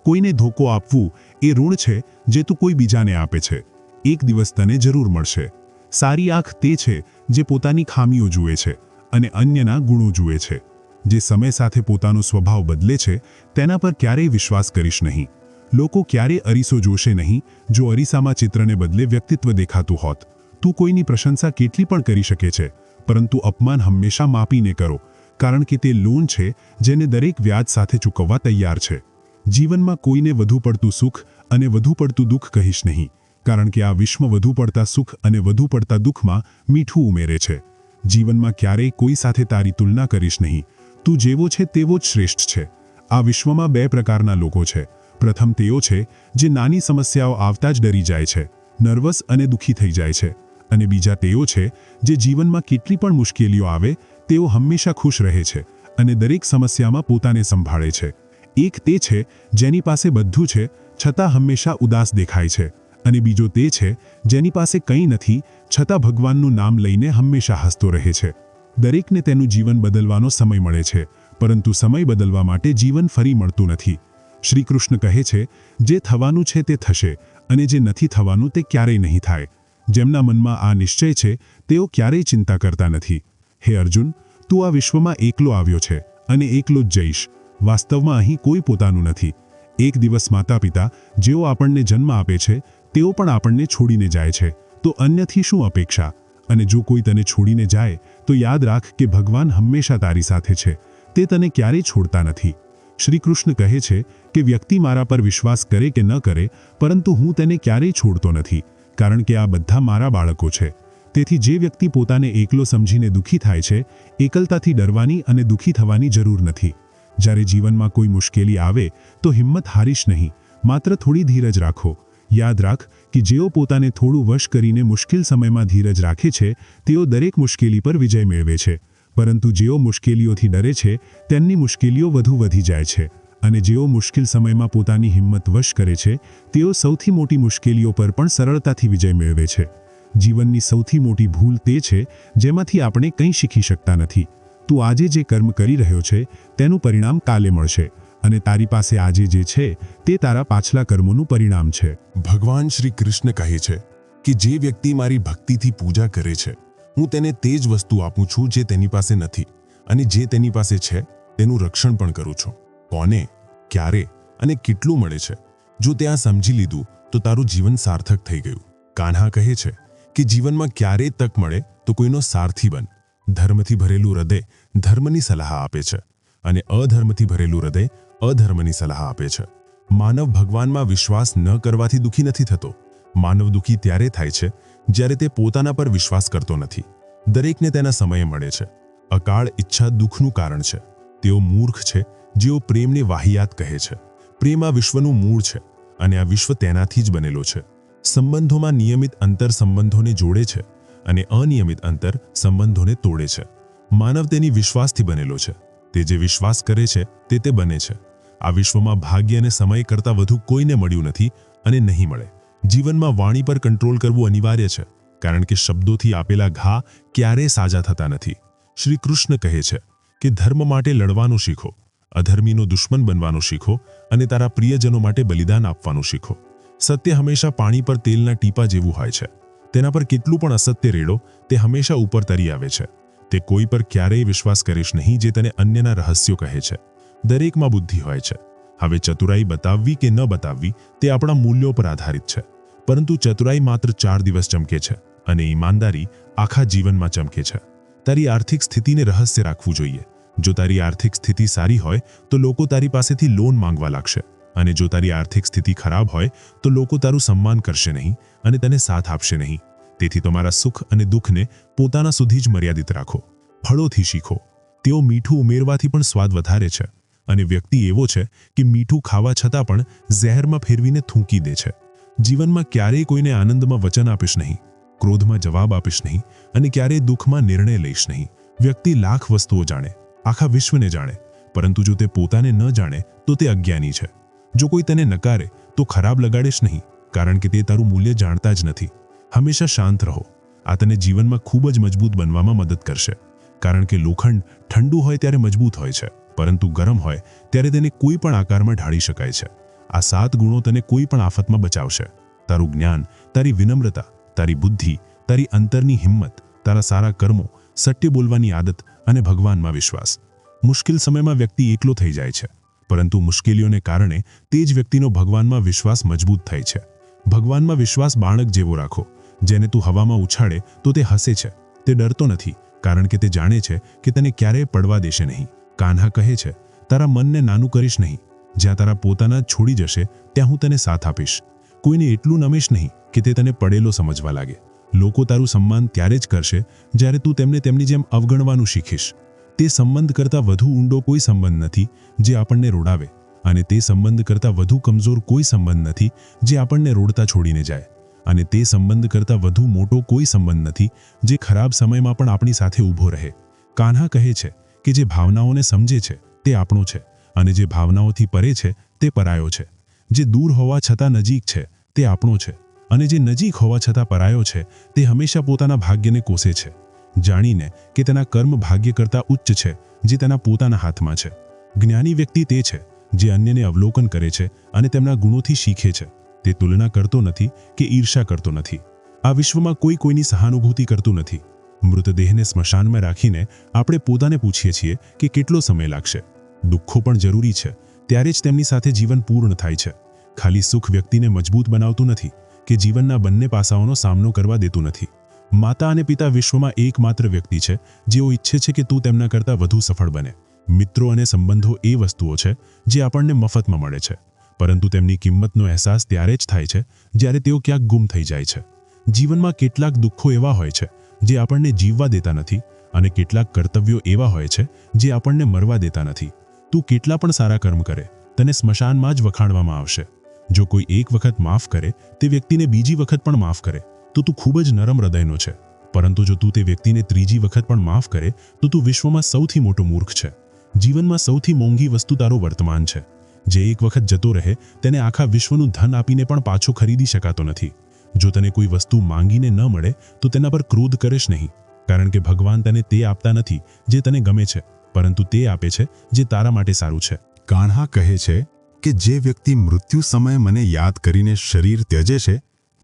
કોઈને ધોકો આપવું એ ઋણ છે જે તું કોઈ બીજાને આપે છે. એક દિવસ તને જરૂર મળશે. સારી આંખ તે છે જે પોતાની ખામીઓ જુએ છે અને અન્યના ગુણો જુએ છે. જે સમય સાથે પોતાનો સ્વભાવ બદલે છે તેના પર ક્યારેય વિશ્વાસ કરીશ નહીં. લોકો ક્યારેય અરીસો જોશે નહીં જો અરીસામાં ચિત્રને બદલે વ્યક્તિત્વ દેખાતું હોત. તું કોઈની પ્રશંસા કેટલી પણ કરી શકે છે, પરંતુ અપમાન હંમેશા માપીને કરો, કારણ કે તે લોન છે જેને દરેક વ્યાજ સાથે ચૂકવવા તૈયાર છે. જીવનમાં કોઈને વધુ પડતું સુખ અને વધુ પડતું દુઃખ કહીશ નહીં, કારણ કે આ વિશ્વ વધુ પડતા સુખ અને વધુ પડતા દુઃખમાં મીઠું ઉમેરે છે. જીવનમાં ક્યારેય કોઈ સાથે તારી તુલના કરીશ નહીં. તું જેવો છે તેવો જ શ્રેષ્ઠ છે. આ વિશ્વમાં 2 પ્રકારના લોકો છે. પ્રથમ તેઓ છે જે નાની સમસ્યાઓ આવતા જ ડરી જાય છે, નર્વસ અને દુઃખી થઈ જાય છે. અને બીજા તેઓ છે જે જીવનમાં કેટલી પણ મુશ્કેલીઓ આવે તેઓ હંમેશા ખુશ રહે છે અને દરેક સમસ્યામાં પોતાને સંભાળે છે. એક તે છે જેની પાસે બધું છે છતાં હંમેશા ઉદાસ દેખાય છે, અને બીજો તે છે જેની પાસે કંઈ નથી છતાં ભગવાનનું નામ લઈને હંમેશા હસતો રહે છે. દરેકને તેનું જીવન બદલવાનો સમય મળે છે, પરંતુ સમય બદલવા માટે જીવન ફરી મળતું નથી. શ્રી કૃષ્ણ કહે છે, જે થવાનું છે તે થશે અને જે નથી થવાનું તે ક્યારેય નહીં થાય. જેમના મનમાં આ નિશ્ચય છે તેઓ ક્યારેય ચિંતા કરતા નથી. હે અર્જુન, તું આ વિશ્વમાં એકલો આવ્યો છે અને એકલો જ જઈશ. વાસ્તવમાં અહીં કોઈ પોતાનું નથી. એક દિવસ માતા-પિતા જેઓ આપણને જન્મ આપે છે તેઓ પણ આપણને છોડીને જાય છે, તો અન્યથી શું અપેક્ષા? અને જો કોઈ તને છોડીને જાય તો યાદ રાખ કે ભગવાન હંમેશા તારી સાથે છે. તે તને ક્યારેય છોડતા નથી. શ્રી કૃષ્ણ કહે છે કે વ્યક્તિ મારા પર વિશ્વાસ કરે કે ન કરે, પરંતુ હું તેને ક્યારેય છોડતો નથી, કારણ કે આ બધા મારા બાળકો છે. તેથી જે વ્યક્તિ પોતાને એકલો સમજીને દુઃખી થાય છે, એકલતાથી ડરવાની અને દુઃખી થવાની જરૂર નથી. જ્યારે જીવનમાં કોઈ મુશ્કેલી આવે તો હિંમત હારીશ નહીં, માત્ર થોડી ધીરજ રાખો. યાદ રાખ કે જેઓ પોતાને થોડું વશ કરીને મુશ્કેલ સમયમાં ધીરજ રાખે છે તેઓ દરેક મુશ્કેલી પર વિજય મેળવે છે, પરંતુ જેઓ મુશ્કેલીઓથી ડરે છે તેમની મુશ્કેલીઓ વધુ વધી જાય છે. અને જેઓ મુશ્કેલ સમયમાં પોતાની હિંમત વશ કરે છે તેઓ સૌથી મોટી મુશ્કેલીઓ પર પણ સરળતાથી વિજય મેળવે છે. જીવનની સૌથી મોટી ભૂલ તે છે જેમાંથી આપણે કંઈ શીખી શકતા નથી. તું આજે જે કર્મ કરી રહ્યો છે તેનું પરિણામ કાલે મળશે, અને તારી પાસે આજે જે છે તે તારા પાછલા કર્મોનું પરિણામ છે. ભગવાન શ્રી કૃષ્ણ કહે છે કે જે વ્યક્તિ મારી ભક્તિથી પૂજા કરે છે, હું તેને તે જ વસ્તુ આપું છું જે તેની પાસે નથી, અને જે તેની પાસે છે તેનું રક્ષણ પણ કરું છું. કોને, ક્યારે અને કેટલું મળે છે, જો તે આ સમજી લીધું તો તારું જીવન સાર્થક થઈ ગયું. કાન્હા કહે છે કે જીવનમાં ક્યારેય તક મળે તો કોઈનો સારથી બન. ધર્મથી ભરેલું હૃદય ધર્મની સલાહ આપે છે, અને અધર્મથી ભરેલું હૃદય અધર્મની સલાહ આપે છે. માનવ ભગવાનમાં વિશ્વાસ ન કરવાથી દુઃખી નથી થતો, માનવ દુઃખી ત્યારે થાય છે જ્યારે તે પોતાના પર વિશ્વાસ કરતો નથી. દરેકને તેના સમયે મળે છે. અકાળ ઈચ્છા દુઃખનું કારણ છે. તેઓ મૂર્ખ છે જેઓ પ્રેમને વાહિયાત કહે છે. પ્રેમ આ વિશ્વનું મૂળ છે અને આ વિશ્વ તેનાથી જ બનેલો છે. સંબંધોમાં નિયમિત અંતર સંબંધોને જોડે છે અને અનિયમિત અંતર સંબંધોને તોડે છે. માનવ તેની વિશ્વાસથી બનેલો છે. તે જે વિશ્વાસ કરે છે તે બને છે. આ વિશ્વમાં ભાગ્ય અને સમય કરતાં વધુ કોઈને મળ્યું નથી અને નહીં મળે. જીવનમાં વાણી પર કંટ્રોલ કરવું અનિવાર્ય છે, કારણ કે શબ્દોથી આપેલા ઘા ક્યારેય સાજા થતા નથી. શ્રી કૃષ્ણ કહે છે કે ધર્મ માટે લડવાનું શીખો, અધર્મીનો દુશ્મન બનવાનું શીખો અને તારા પ્રિયજનો માટે બલિદાન આપવાનું શીખો. સત્ય હંમેશા પાણી પર તેલના ટીપા જેવું હોય છે. તેના પર કેટલું પણ અસત્ય રેડો તે હંમેશા ઉપર તરી આવે છે. તે કોઈ પર ક્યારેય વિશ્વાસ કરીશ નહીં જે તને અન્યના રહસ્યો કહે છે. દરેકમાં બુદ્ધિ હોય છે. હવે ચતુરાઈ બતાવવી કે ન બતાવવી તે આપણા મૂલ્યો પર આધારિત છે. પરંતુ ચતુરાઈ માત્ર 4 દિવસ ચમકે છે અને ઈમાનદારી આખા જીવનમાં ચમકે છે. તારી આર્થિક સ્થિતિને રહસ્ય રાખવું જોઈએ. જો તારી આર્થિક સ્થિતિ સારી હોય તો લોકો તારી પાસેથી લોન માંગવા લાગશે, અને જો તારી આર્થિક સ્થિતિ ખરાબ હોય તો લોકો તારું સન્માન કરશે નહીં અને તને સાથ આપશે નહીં. તેથી તમારા સુખ અને દુઃખને પોતાના સુધી જ મર્યાદિત રાખો. ફળોથી શીખો. તેઓ મીઠું ઉમેરવાથી પણ સ્વાદ વધારે છે, અને વ્યક્તિ એવો છે કે મીઠું ખાવા છતાં પણ ઝેરમાં ફેરવીને થૂંકી દે છે. જીવનમાં ક્યારેય કોઈને આનંદમાં વચન આપીશ નહીં, ક્રોધમાં જવાબ આપીશ નહીં અને ક્યારેય દુઃખમાં નિર્ણય લઈશ નહીં. વ્યક્તિ લાખ વસ્તુઓ જાણે, આખા વિશ્વને જાણે, પરંતુ જો તે પોતાને ન જાણે તો તે અજ્ઞાની છે. જો કોઈ તને નકારે તો ખરાબ લગાડીશ નહીં, કારણ કે તે તારું મૂલ્ય જાણતા જ નથી. હંમેશા શાંત રહો. આ તને જીવનમાં ખૂબ જ મજબૂત બનવામાં મદદ કરશે, કારણ કે લોખંડ ઠંડુ હોય ત્યારે મજબૂત હોય છે, પરંતુ ગરમ હોય ત્યારે તેને કોઈ પણ આકારમાં ઢાળી શકાય છે. આ 7 ગુણો તને કોઈ પણ આફતમાં બચાવશે. તારું જ્ઞાન, તારી વિનમ્રતા, તારી બુદ્ધિ, તારી અંતરની હિંમત, તારા સારા કર્મો, સત્ય બોલવાની આદત અને ભગવાનમાં વિશ્વાસ. મુશ્કેલ સમયમાં વ્યક્તિ એકલો થઈ જાય છે, પરંતુ મુશ્કેલીઓને કારણે તે જ વ્યક્તિનો ભગવાનમાં વિશ્વાસ મજબૂત થાય છે. ભગવાનમાં વિશ્વાસ બાળક જેવો રાખો. જેને તું હવામાં ઉછાળે તો તે હસે છે. તે ડરતો નથી, કારણ કે તે જાણે છે કે તને ક્યારેય પડવા દેશે નહીં. કાન્હા કહે છે, તારા મનને નાનું કરીશ નહીં. જ્યાં તારા પોતાના છોડી જશે ત્યાં હું તને સાથ આપીશ. કોઈને એટલું નમીશ નહીં કે તે તને પડેલો સમજવા લાગે. લોકો તારું સન્માન ત્યારે જ કરશે જ્યારે તું તેમને તેમની જેમ અવગણવાનું શીખીશ. તે સંબંધ કરતાં વધુ ઊંડો કોઈ સંબંધ નથી જે આપણને રોડાવે, અને તે સંબંધ કરતાં વધુ કમજોર કોઈ સંબંધ નથી જે આપણને રોડતા છોડીને જાય, અને તે સંબંધ કરતાં વધુ મોટો કોઈ સંબંધ નથી જે ખરાબ સમયમાં પણ આપણી સાથે ઊભો રહે. કાન્હા કહે છે કે જે ભાવનાઓને સમજે છે તે આપણો છે, અને જે ભાવનાઓથી પરે છે તે પરાયો છે. જે દૂર હોવા છતાં નજીક છે તે આપણો છે, અને જે નજીક હોવા છતાં પરાયો છે તે હંમેશા પોતાના ભાગ્યને કોસે છે, જાણીને કે તેના કર્મ ભાગ્ય કરતાં ઉચ્ચ છે જે તેના પોતાના હાથમાં છે. જ્ઞાની વ્યક્તિ તે છે જે અન્યને અવલોકન કરે છે અને તેમના ગુણોથી શીખે છે. તે તુલના કરતો નથી કે ઈર્ષા કરતો નથી. આ વિશ્વમાં કોઈ કોઈની સહાનુભૂતિ કરતું નથી. મૃતદેહને સ્મશાનમાં રાખીને આપણે પોતાને પૂછીએ છીએ કે કેટલો સમય લાગશે. દુઃખો પણ જરૂરી છે, ત્યારે જ તેમની સાથે જીવન પૂર્ણ થાય છે. ખાલી સુખ વ્યક્તિને મજબૂત બનાવતું નથી કે જીવનના બંને પાસાઓનો સામનો કરવા દેતું નથી. માતા અને પિતા વિશ્વમાં એકમાત્ર વ્યક્તિ છે જેઓ ઈચ્છે છે કે તું તેમના કરતાં વધુ સફળ બને. મિત્રો અને સંબંધો એ વસ્તુઓ છે જે આપણને મફતમાં મળે છે, પરંતુ તેમની કિંમતનો અહેસાસ ત્યારે જ થાય છે જ્યારે તેઓ ક્યાંક ગુમ થઈ જાય છે. જીવનમાં કેટલાક દુઃખો એવા હોય છે જે આપણને જીવવા દેતા નથી, અને કેટલાક કર્તવ્યો એવા હોય છે જે આપણને મરવા દેતા નથી. તું કેટલા પણ સારા કર્મ કરે, તને સ્મશાનમાં જ વખાણવામાં આવશે. જો કોઈ એક વખત માફ કરે તે વ્યક્તિને બીજી વખત પણ માફ કરે તો તું ખૂબ જ નરમ હૃદયનો છે, પરંતુ જો તું તે વ્યક્તિને ત્રીજી વખત પણ માફ કરે તો તું વિશ્વમાં સૌથી મોટો મૂર્ખ છે. જીવનમાં સૌથી મોંઘી વસ્તુ તારો વર્તમાન છે. જે એક વખત જતો રહે તેને આખા વિશ્વનું ધન આપીને પણ પાછો ખરીદી શકાતો નથી. જો તને કોઈ વસ્તુ માંગીને ન મળે તો તેના પર ક્રોધ કરીશ નહીં, કારણ કે ભગવાન તને તે આપતા નથી જે તને ગમે છે, પરંતુ તે આપે છે જે તારા માટે સારું છે. કાન્હા કહે છે કે જે વ્યક્તિ મૃત્યુ સમયે મને યાદ કરીને શરીર ત્યજે છે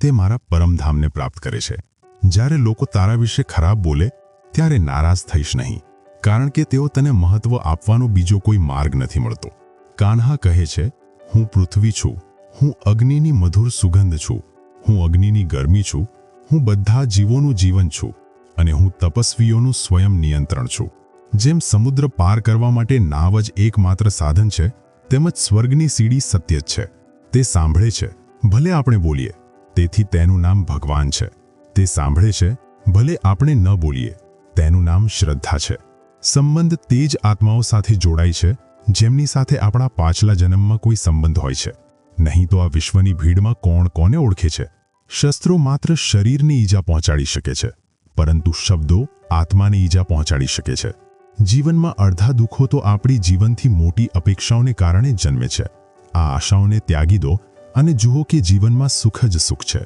તે મારા પરમધામને પ્રાપ્ત કરે છે. જ્યારે લોકો તારા વિશે ખરાબ બોલે ત્યારે નારાજ થઈશ નહીં, કારણ કે તેઓ તને મહત્વ આપવાનો બીજો કોઈ માર્ગ નથી મળતો. કાન્હા કહે છે, હું પૃથ્વી છું, હું અગ્નિની મધુર સુગંધ છું, હું અગ્નિની ગરમી છું, હું બધા જીવોનું જીવન છું, અને હું તપસ્વીઓનું સ્વયં નિયંત્રણ છું. જેમ સમુદ્ર પાર કરવા માટે નાવ જ એકમાત્ર સાધન છે, તેમજ સ્વર્ગની સીડી સત્ય જ છે. તે સાંભળે છે, ભલે આપણે બોલીએ, તેથી તેનું નામ ભગવાન છે. તે સાંભળે છે, ભલે આપણે ન બોલીએ. તેનું નામ શ્રદ્ધા છે. સંબંધ તે જ આત્માઓ સાથે જોડાય છે જેમની સાથે આપણા પાછલા જન્મમાં કોઈ સંબંધ હોય છે. નહીં તો આ વિશ્વની ભીડમાં કોણ કોને ઓળખે છે? શસ્ત્રો માત્ર શરીરની ઈજા પહોંચાડી શકે છે, પરંતુ શબ્દો આત્માને ઈજા પહોંચાડી શકે છે. જીવનમાં અડધા દુઃખો તો આપણી જીવનથી મોટી અપેક્ષાઓને કારણે જ જન્મે છે. આ આશાઓને ત્યાગી દો અને જુઓ કે જીવનમાં સુખ જ સુખ છે.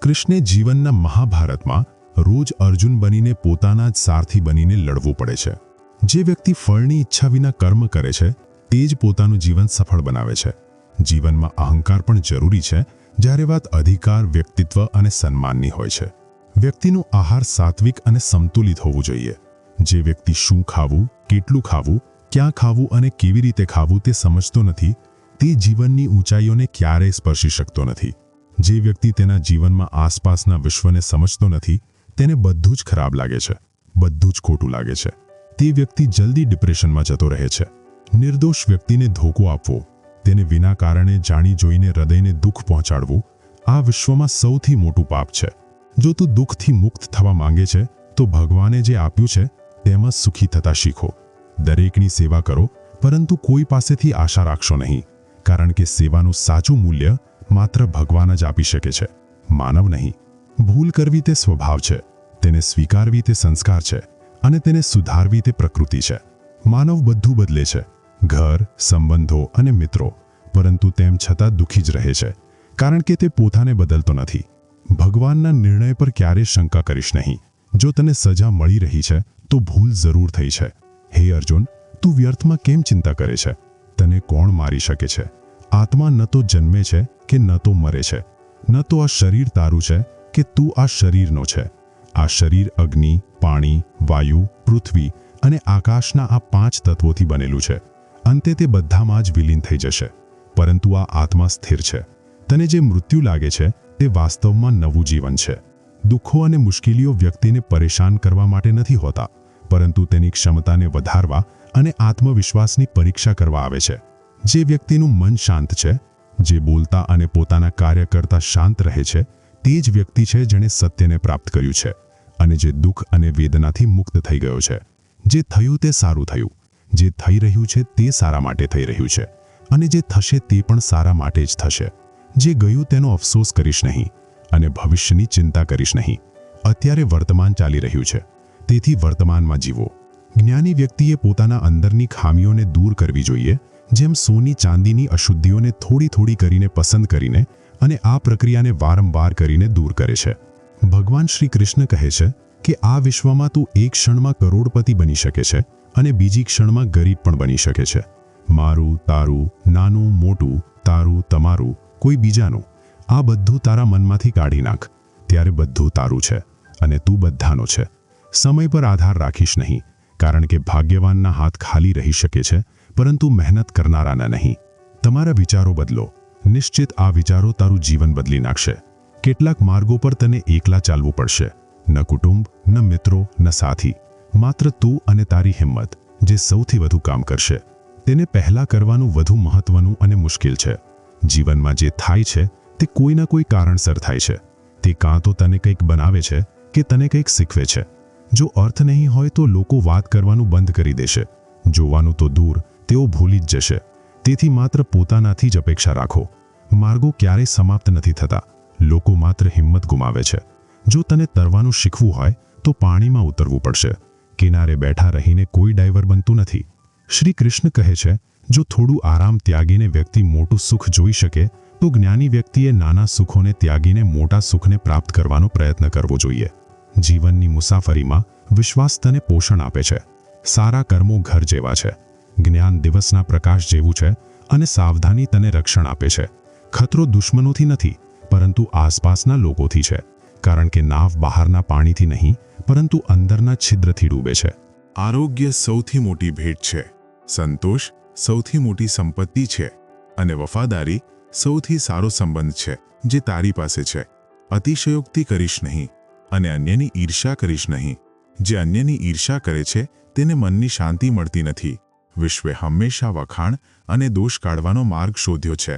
કૃષ્ણે જીવનના મહાભારતમાં રોજ અર્જુન બનીને પોતાના જ સારથી બનીને લડવું પડે છે. જે વ્યક્તિ ફળની ઈચ્છા વિના કર્મ કરે છે તે જ પોતાનું જીવન સફળ બનાવે છે. જીવનમાં અહંકાર પણ જરૂરી છે જ્યારે વાત અધિકાર, વ્યક્તિત્વ અને સન્માનની હોય છે. વ્યક્તિનું આહાર સાત્વિક અને સંતુલિત હોવું જોઈએ. જે વ્યક્તિ શું ખાવું, કેટલું ખાવું, ક્યાં ખાવું અને કેવી રીતે ખાવું તે સમજતો નથી તે જીવનની ઊંચાઈઓને ક્યારેય સ્પર્શી શકતો નથી. જે વ્યક્તિ તેના જીવનમાં આસપાસના વિશ્વને સમજતો નથી તેને બધું જ ખરાબ લાગે છે, બધું જ ખોટું લાગે છે. તે વ્યક્તિ જલ્દી ડિપ્રેશનમાં જતો રહે છે. નિર્દોષ વ્યક્તિને ધોકો આપવો, તેને વિના કારણે જાણી જોઈને હૃદયને દુઃખ પહોંચાડવું આ વિશ્વમાં સૌથી મોટું પાપ છે. જો તું દુઃખથી મુક્ત થવા માંગે છે તો ભગવાને જે આપ્યું છે તેમાં સુખી થતા શીખો. દરેકની સેવા કરો, પરંતુ કોઈ પાસેથી આશા રાખશો નહીં, કારણ કે સેવાનું સાચું મૂલ્ય માત્ર ભગવાન જ આપી શકે છે, માનવ નહીં. ભૂલ કરવી તે સ્વભાવ છે, તેને સ્વીકારવી તે સંસ્કાર છે અને તેને સુધારવી તે પ્રકૃતિ છે. માનવ બધું બદલે છે, ઘર, સંબંધો અને મિત્રો, પરંતુ તેમ છતાં દુઃખી જ રહે છે, કારણ કે તે પોતાને બદલતો નથી. ભગવાનના નિર્ણય પર ક્યારેય શંકા કરીશ નહીં. જો તને સજા મળી રહી છે તો ભૂલ જરૂર થઈ છે. હે અર્જુન, તું વ્યર્થમાં કેમ ચિંતા કરે છે? તને કોણ મારી શકે છે? આત્મા ન તો જન્મે છે કે ન તો મરે છે. ન તો આ શરીર તારું છે કે તું આ શરીરનો છે. આ શરીર અગ્નિ, પાણી, વાયુ, પૃથ્વી અને આકાશના આ 5 તત્વોથી બનેલું છે. અંતે તે બધામાં જ વિલીન થઈ જશે, પરંતુ આ આત્મા સ્થિર છે. તને જે મૃત્યુ લાગે છે તે વાસ્તવમાં નવું જીવન છે. દુઃખો અને મુશ્કેલીઓ વ્યક્તિને પરેશાન કરવા માટે નથી હોતા, પરંતુ તેની ક્ષમતાને વધારવા અને આત્મવિશ્વાસની પરીક્ષા કરવા આવે છે. જે વ્યક્તિનું મન શાંત છે, જે બોલતા અને પોતાના કાર્ય કરતા શાંત રહે છે, તે જ વ્યક્તિ છે જેણે સત્યને પ્રાપ્ત કર્યું છે અને જે દુઃખ અને વેદનાથી મુક્ત થઈ ગયો છે. જે થયું તે સારું થયું, જે થઈ રહ્યું છે તે સારા માટે થઈ રહ્યું છે અને જે થશે તે પણ સારા માટે જ થશે. જે ગયું તેનો અફસોસ કરીશ નહીં અને ભવિષ્યની ચિંતા કરીશ નહીં. અત્યારે વર્તમાન ચાલી રહ્યું છે, તેથી વર્તમાનમાં જીવો. જ્ઞાની વ્યક્તિએ પોતાના અંદરની ખામીઓને દૂર કરવી જોઈએ, જેમ સોની ચાંદીની અશુદ્ધિઓને થોડી થોડી કરીને પસંદ કરીને અને આ પ્રક્રિયાને વારંવાર કરીને દૂર કરે છે. ભગવાન શ્રી કૃષ્ણ કહે છે કે આ વિશ્વમાં તું એક ક્ષણમાં કરોડપતિ બની શકે છે અને બીજી ક્ષણમાં ગરીબ પણ બની શકે છે. મારું, તારું, નાનું, મોટું, તારું, તમારું, કોઈ બીજાનું, આ બધું તારા મનમાંથી કાઢી નાખ, ત્યારે બધું તારું છે અને તું બધાનો છે. સમય પર આધાર રાખીશ નહીં, કારણ કે ભાગ્યવાનના હાથ ખાલી રહી શકે છે, પરંતુ મહેનત કરનારાના નહીં. તમારા વિચારો બદલો, નિશ્ચિત આ વિચારો તારું જીવન બદલી નાખશે. કેટલાક માર્ગો પર તને એકલા ચાલવું પડશે, ન કુટુંબ, ન મિત્રો, ન સાથી. માત્ર તું અને તારી હિંમત, જે સૌથી વધુ કામ કરશે. તેને પહેલા કરવાનું વધુ મહત્વનું અને મુશ્કેલ છે. જીવનમાં જે થાય છે તે કોઈના કોઈ કારણસર થાય છે. તે કાં તો તને કંઈક બનાવે છે કે તને કંઈક શીખવે છે. જો અર્થ નહીં હોય તો લોકો વાત કરવાનું બંધ કરી દેશે, જોવાનું તો દૂર, તેઓ ભૂલી જ જશે. તેથી માત્ર પોતાનાથી જ અપેક્ષા રાખો. માર્ગો ક્યારેય સમાપ્ત નથી થતા, લોકો માત્ર હિંમત ગુમાવે છે. જો તને તરવાનું શીખવું હોય તો પાણીમાં ઉતરવું પડશે. કિનારે બેઠા રહીને કોઈ ડાઈવર બનતું નથી. શ્રી કૃષ્ણ કહે છે, જો થોડું આરામ ત્યાગીને વ્યક્તિ મોટું સુખ જોઈ શકે તો જ્ઞાની વ્યક્તિએ નાના સુખોને ત્યાગીને મોટા સુખને પ્રાપ્ત કરવાનો પ્રયત્ન કરવો જોઈએ. જીવનની મુસાફરીમાં વિશ્વાસ તને પોષણ આપે છે. સારા કર્મો ઘર જેવા છે, જ્ઞાન દિવસના પ્રકાશ જેવું છે અને સાવધાની તને રક્ષણ આપે છે. ખતરો દુશ્મનોથી નથી, પરંતુ આસપાસના લોકોથી છે, કારણ કે નાવ બહારના પાણીથી નહીં, પરંતુ અંદરના છિદ્રથી ડૂબે છે. આરોગ્ય સૌથી મોટી ભેટ છે, સંતોષ સૌથી મોટી સંપત્તિ છે અને વફાદારી સૌથી સારો સંબંધ છે જે તારી પાસે છે. અતિશયોક્તિ કરીશ નહીં અને અન્યની ઈર્ષ્યા કરીશ નહીં. જે અન્યની ઈર્ષ્યા કરે છે તેને મનની શાંતિ મળતી નથી. વિશ્વે હંમેશા વખાણ અને દોષ કાઢવાનો માર્ગ શોધ્યો છે.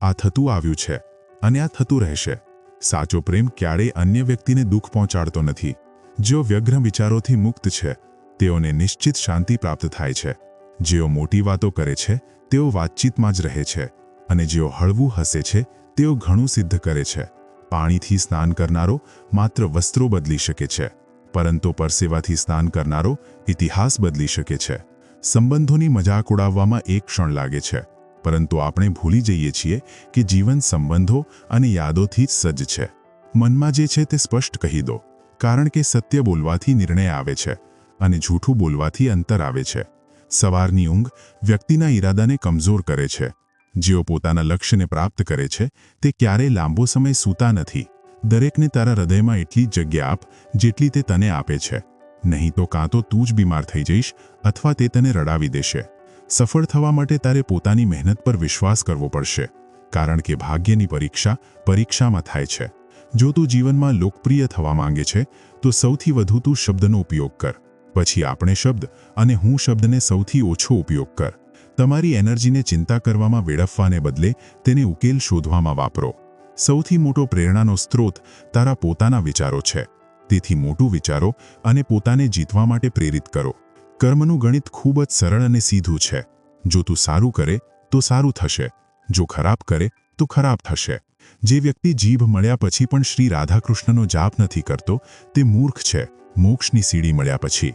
આ થતું આવ્યું છે અને આ થતું રહેશે. સાચો પ્રેમ ક્યારેય અન્ય વ્યક્તિને દુઃખ પહોંચાડતો નથી. જેઓ વ્યગ્ર વિચારોથી મુક્ત છે તેઓને નિશ્ચિત શાંતિ પ્રાપ્ત થાય છે. જેઓ મોટી વાતો કરે છે તેઓ વાતચીતમાં જ રહે છે, અને જેઓ હળવું હસે છે તેઓ ઘણું સિદ્ધ કરે છે. પાણીથી સ્નાન કરનારો માત્ર વસ્ત્રો બદલી શકે છે, પરંતુ પરસેવાથી સ્નાન કરનારો ઇતિહાસ બદલી શકે છે. સંબંધોની મજાક ઉડાવવામાં એક ક્ષણ લાગે છે, પરંતુ આપણે ભૂલી જઈએ છીએ કે જીવન સંબંધો અને યાદોથી જ સજ્જ છે. મનમાં જે છે તે સ્પષ્ટ કહી દો, કારણ કે સત્ય બોલવાથી નિર્ણય આવે છે અને જૂઠું બોલવાથી અંતર આવે છે. સવારની ઊંઘ વ્યક્તિના ઈરાદાને કમજોર કરે છે. જેઓ પોતાના લક્ષ્યને પ્રાપ્ત કરે છે તે ક્યારેય લાંબો સમય સૂતા નથી. દરેકને તારા હૃદયમાં એટલી જ જગ્યા આપ જેટલી તે તને આપે છે. નહીં તો કાં તો તું જ બીમાર થઈ જઈશ અથવા તે તને રડાવી દેશે. સફળ થવા માટે તારે પોતાની મહેનત પર વિશ્વાસ કરવો પડશે, કારણ કે ભાગ્યની પરીક્ષા પરીક્ષામાં થાય છે. જો તું જીવનમાં લોકપ્રિય થવા માંગે છે તો સૌથી વધુ તું શબ્દનો ઉપયોગ કર, પછી આપણે શબ્દ અને હું શબ્દને સૌથી ઓછો ઉપયોગ કર. તમારી એનર્જીને ચિંતા કરવામાં વેડફવાને બદલે તેને ઉકેલ શોધવામાં વાપરો. સૌથી મોટો પ્રેરણાનો સ્ત્રોત તારા પોતાના વિચારો છે. તેથી મોટું વિચારો અને પોતાને જીતવા માટે પ્રેરિત કરો. કર્મનું ગણિત ખૂબ જ સરળ અને સીધું છે. જો તું સારું કરે તો સારું થશે, જો ખરાબ કરે તો ખરાબ થશે. જે વ્યક્તિ જીભ મળ્યા પછી પણ શ્રી રાધાકૃષ્ણનો જાપ નથી કરતો તે મૂર્ખ છે. મોક્ષની સીડી મળ્યા પછી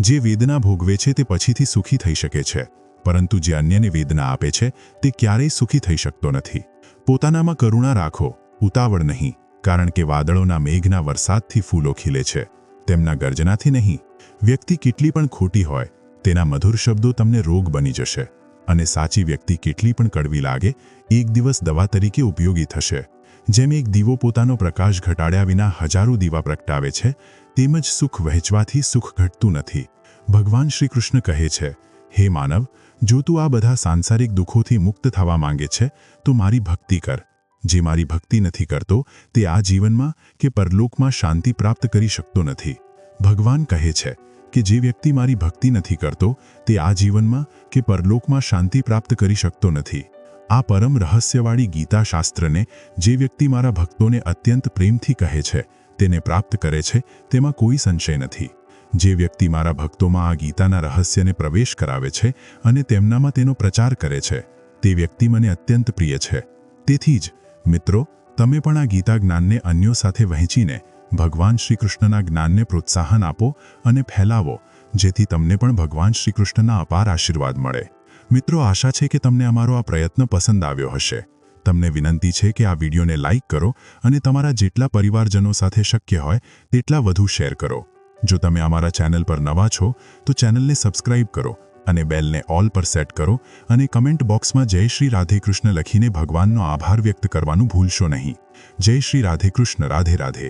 જે વેદના ભોગવે છે તે પછીથી સુખી થઈ શકે છે, પરંતુ જે અન્યને વેદના આપે છે તે ક્યારેય સુખી થઈ શકતો નથી. પોતાનામાં કરુણા રાખો, ઉતાવળ નહીં, કારણ કે વાદળોના મેઘના વરસાદથી ફૂલો ખીલે છે, તેમના ગર્જનાથી નહીં. વ્યક્તિ કેટલી પણ ખોટી હોય તેના મધુર શબ્દો તમને રોગ બની જશે, અને સાચી વ્યક્તિ કેટલી પણ કડવી લાગે એક દિવસ દવા તરીકે ઉપયોગી થશે. જેમ એક દીવો પોતાનો પ્રકાશ ઘટાડ્યા વિના હજારો દીવા પ્રગટાવે છે, તેમજ સુખ વહેંચવાથી સુખ ઘટતું નથી. ભગવાન શ્રી કૃષ્ણ કહે છે, હે માનવ, જો તું આ બધા સાંસારિક દુઃખોથી મુક્ત થવા માંગે છે તો મારી ભક્તિ કર. જે મારી ભક્તિ નથી કરતો તે આ જીવનમાં કે પરલોકમાં શાંતિ પ્રાપ્ત કરી શકતો નથી. ભગવાન કહે છે કે જે વ્યક્તિ મારી ભક્તિ નથી કરતો તે આ જીવનમાં કે પરલોકમાં શાંતિ પ્રાપ્ત કરી શકતો નથી. આ પરમ રહસ્યવાળી ગીતા શાસ્ત્રને જે વ્યક્તિ મારા ભક્તોને અત્યંત પ્રેમથી કહે છે તેને પ્રાપ્ત કરે છે, તેમાં કોઈ સંશય નથી. જે વ્યક્તિ મારા ભક્તોમાં આ ગીતાના રહસ્યને પ્રવેશ કરાવે છે અને તેમનામાં તેનો પ્રચાર કરે છે તે વ્યક્તિ મને અત્યંત પ્રિય છે. તેથી જ મિત્રો, તમે પણ આ ગીતા જ્ઞાનને અન્યો સાથે વહેંચીને ભગવાન શ્રી કૃષ્ણના જ્ઞાનને પ્રોત્સાહન આપો અને ફેલાવો, જેથી તમને પણ ભગવાન શ્રી કૃષ્ણના અપાર આશીર્વાદ મળે. મિત્રો, આશા છે કે તમને અમારો આ પ્રયત્ન પસંદ આવ્યો હશે. તમને વિનંતી છે કે આ વિડીયોને લાઇક કરો અને તમારા જેટલા પરિવારજનો સાથે શક્ય હોય તેટલા વધુ શેર કરો. જો તમે અમારા ચેનલ પર નવા છો તો ચેનલને સબસ્ક્રાઇબ કરો અને બેલને ઓલ પર સેટ કરો, અને કમેન્ટ બોક્સમાં જય શ્રી રાધે કૃષ્ણ લખીને ભગવાનનો આભાર વ્યક્ત કરવાનું ભૂલશો નહીં. જય શ્રી રાધે કૃષ્ણ. રાધે રાધે.